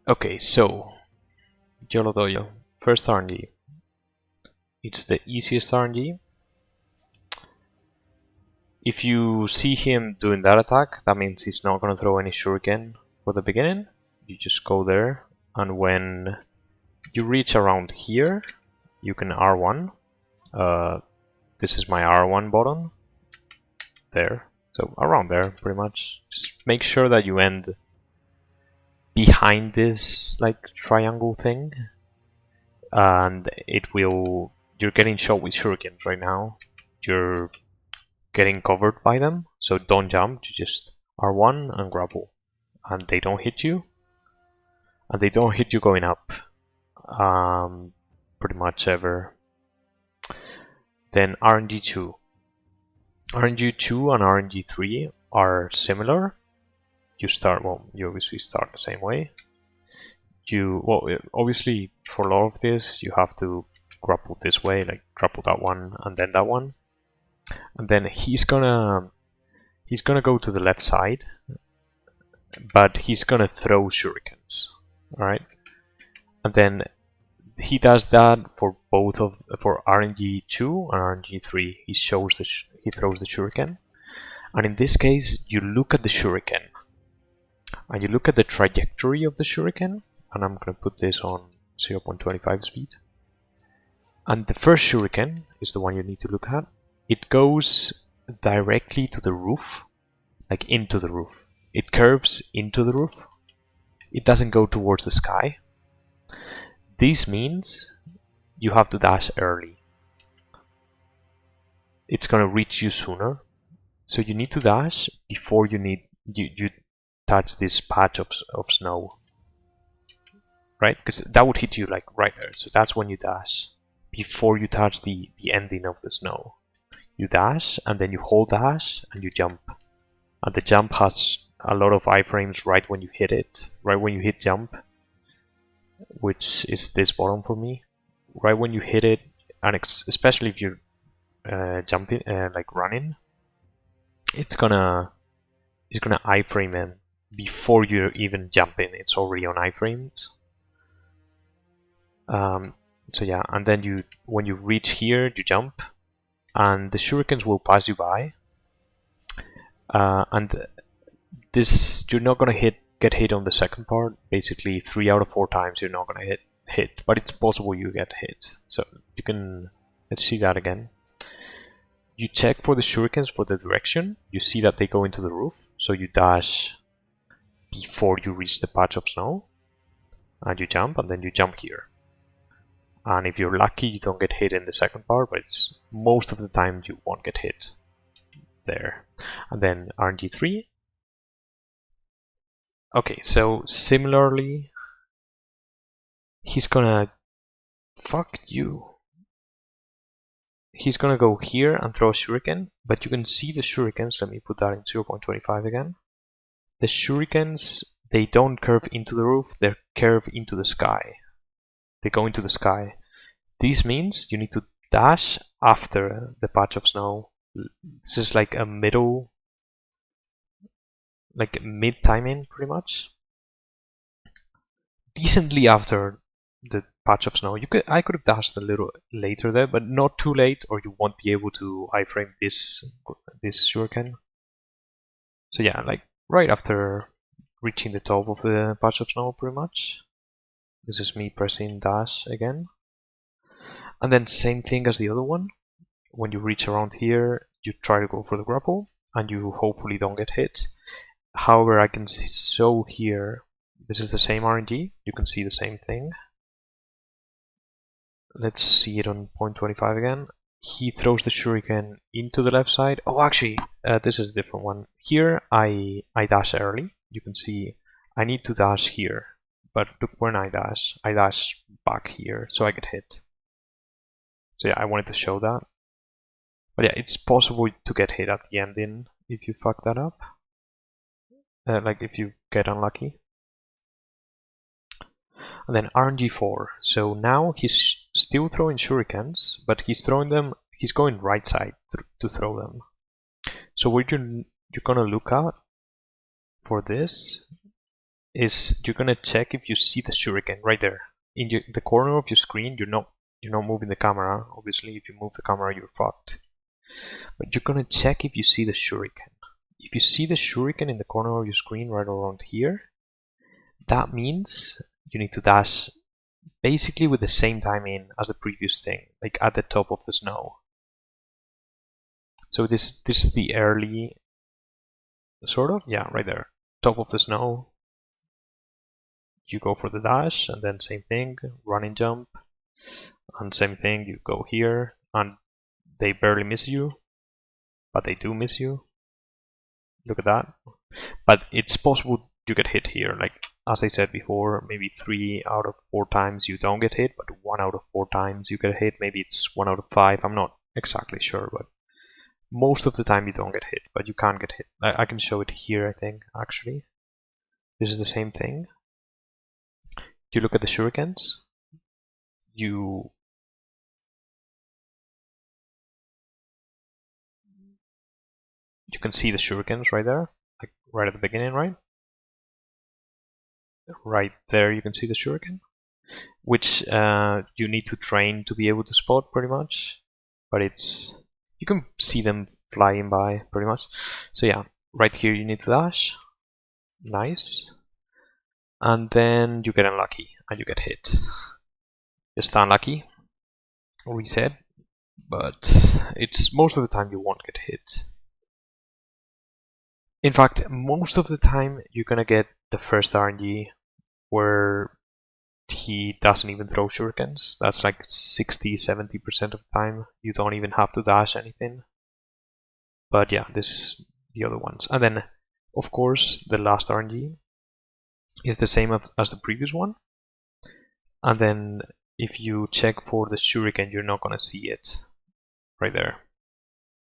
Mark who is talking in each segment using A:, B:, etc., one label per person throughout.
A: Okay, so Yolo-Dojo, first RNG. It's the easiest RNG. If you see him doing that attack, that means he's not going to throw any shuriken for the beginning. You just go there, and when you reach around here, you can R1. This is my R1 button. There. So around there, pretty much. Just make sure that you end behind this like triangle thing, and it will. You're getting shot with shurikens right now. You're getting covered by them, so don't jump. You just R1 and grapple, and they don't hit you, and they don't hit you going up. Pretty much ever. Then RNG2. RNG2 and RNG3 are similar. You obviously start the same way. Obviously for a lot of this you have to grapple this way, like grapple that one and then that one. And then he's gonna go to the left side, but he's gonna throw shurikens. Alright? And then he does that for for RNG2 and RNG3. He throws the shuriken. And in this case, you look at the shuriken. And you look at the trajectory of the shuriken. And I'm going to put this on 0.25 speed. And the first shuriken is the one you need to look at. It goes directly to the roof. Like into the roof. It curves into the roof. It doesn't go towards the sky. This means you have to dash early. It's gonna reach you sooner, so you need to dash before you touch this patch of snow, right? Because that would hit you like right there. So that's when you dash before you touch the ending of the snow. You dash and then you hold dash and you jump, and the jump has a lot of iframes right when you hit it, right when you hit jump, which is this bottom for me. Right when you hit it, and especially if you're jumping, like running, it's gonna iframe in before you're even jumping. It's already on iframes. So yeah, and then when you reach here, you jump, and the shurikens will pass you by. And this, you're not gonna get hit on the second part. Basically 3 out of 4 times you're not gonna hit, but it's possible you get hit. So you can, let's see that again. You check for the shurikens for the direction. You see that they go into the roof, so you dash before you reach the patch of snow, and you jump, and then you jump here. And if you're lucky, you don't get hit in the second part, but it's most of the time you won't get hit there. And then RNG3. Okay, so similarly, he's gonna fuck you. He's gonna go here and throw a shuriken, but you can see the shurikens. Let me put that in 0.25 again. The shurikens, they don't curve into the roof, they curve into the sky. They go into the sky. This means you need to dash after the patch of snow. This is like a middle, like mid timing pretty much. Decently after the patch of snow. I could have dashed a little later there, but not too late, or you won't be able to iframe this shuriken. So yeah, like right after reaching the top of the patch of snow, pretty much. This is me pressing dash again. And then same thing as the other one. When you reach around here, you try to go for the grapple, and you hopefully don't get hit. However, I can show here, this is the same RNG. You can see the same thing. Let's see it on 0.25 again. He throws the shuriken into the left side. Oh, actually, this is a different one. Here, I dash early. You can see I need to dash here. But look, when I dash back here, so I get hit. So yeah, I wanted to show that. But yeah, it's possible to get hit at the ending if you fuck that up. Like if you get unlucky. And then RNG4. So now he's still throwing shurikens, but he's going right side to throw them. So what you're gonna look at for this is you're gonna check if you see the shuriken right there in the corner of your screen. You're not moving the camera. Obviously, if you move the camera, you're fucked. But you're gonna check if you see the shuriken. If you see the shuriken in the corner of your screen right around here, that means you need to dash basically with the same timing as the previous thing, like at the top of the snow. So this is the early, sort of, yeah, right there, top of the snow. You go for the dash, and then same thing, running jump, and same thing, you go here, and they barely miss you, but they do miss you. Look at that. But it's possible you get hit here. Like, as I said before, maybe 3 out of 4 times you don't get hit, but 1 out of 4 times you get hit. Maybe it's 1 out of 5, I'm not exactly sure, but most of the time you don't get hit, but you can get hit. I can show it here, I think, actually. This is the same thing. You look at the shurikens, you can see the shurikens right there, like right at the beginning, right? Right there you can see the shuriken, which you need to train to be able to spot pretty much, but you can see them flying by pretty much. So yeah, right here you need to dash. Nice. And then you get unlucky and you get hit. Just unlucky, reset, but it's most of the time you won't get hit. In fact, most of the time you're gonna get the first RNG where he doesn't even throw shurikens. That's like 60-70% of the time. You don't even have to dash anything. But yeah, this is the other ones. And then, of course, the last RNG is the same as the previous one. And then if you check for the shuriken, you're not gonna see it right there.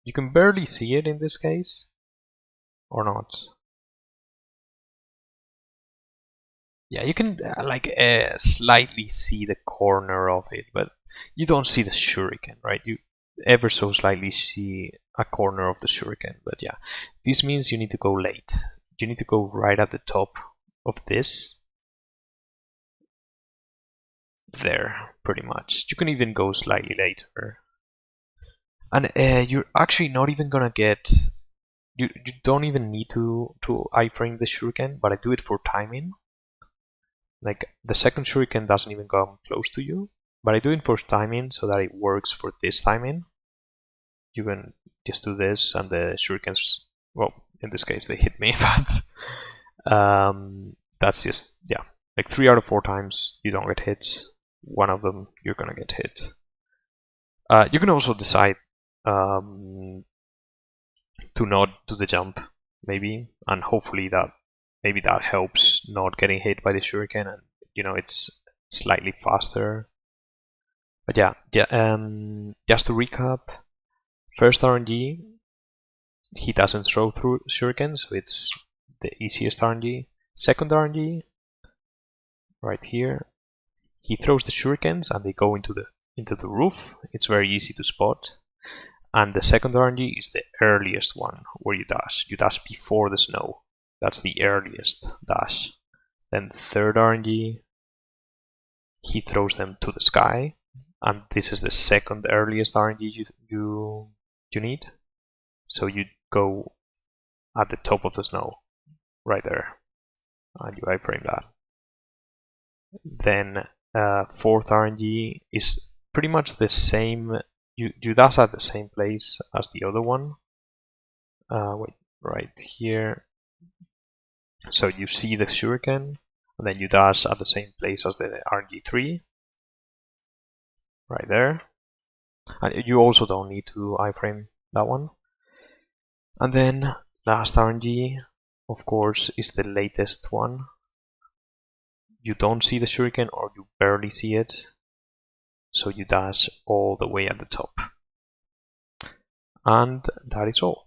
A: You can barely see it in this case, or not. Yeah, you can slightly see the corner of it, but you don't see the shuriken, right? You ever so slightly see a corner of the shuriken, but yeah. This means you need to go late. You need to go right at the top of this. There, pretty much. You can even go slightly later. And you're actually not even gonna get... You don't even need to iframe the shuriken, but I do it for timing. Like, the second shuriken doesn't even come close to you, but I do it for timing so that it works for this timing. You can just do this and the shurikens, well, in this case they hit me, but that's just, yeah, like 3 out of 4 times you don't get hit. 1 of them you're gonna get hit. You can also decide to not do the jump, maybe, and hopefully that helps not getting hit by the shuriken, and it's slightly faster. But yeah, just to recap, first RNG, he doesn't throw through shuriken, so it's the easiest RNG. Second RNG, right here, he throws the shurikens and they go into the roof. It's very easy to spot. And the second RNG is the earliest one, where you dash. You dash before the snow. That's the earliest dash. Then third RNG, he throws them to the sky, and this is the second earliest RNG you need. So you go at the top of the snow, right there, and you iframe that. Then fourth RNG is pretty much the same. You dash at the same place as the other one. Wait, right here. So you see the shuriken, and then you dash at the same place as the RNG3, right there. And you also don't need to iframe that one. And then last RNG, of course, is the latest one. You don't see the shuriken, or you barely see it, so you dash all the way at the top. And that is all.